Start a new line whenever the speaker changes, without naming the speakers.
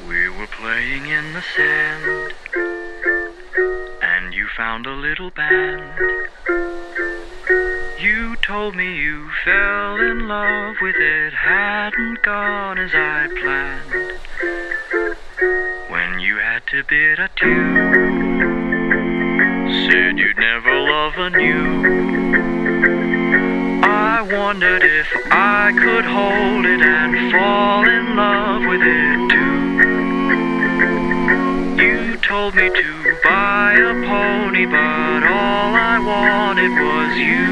We were playing in the sand, and you found a little band. You told me you fell in love with it, hadn't gone as I planned. When you had to bid adieu, said you'd never love anew. I wondered if I could hold it and fall in love with it too. You told me to buy a pony, but all I wanted was you.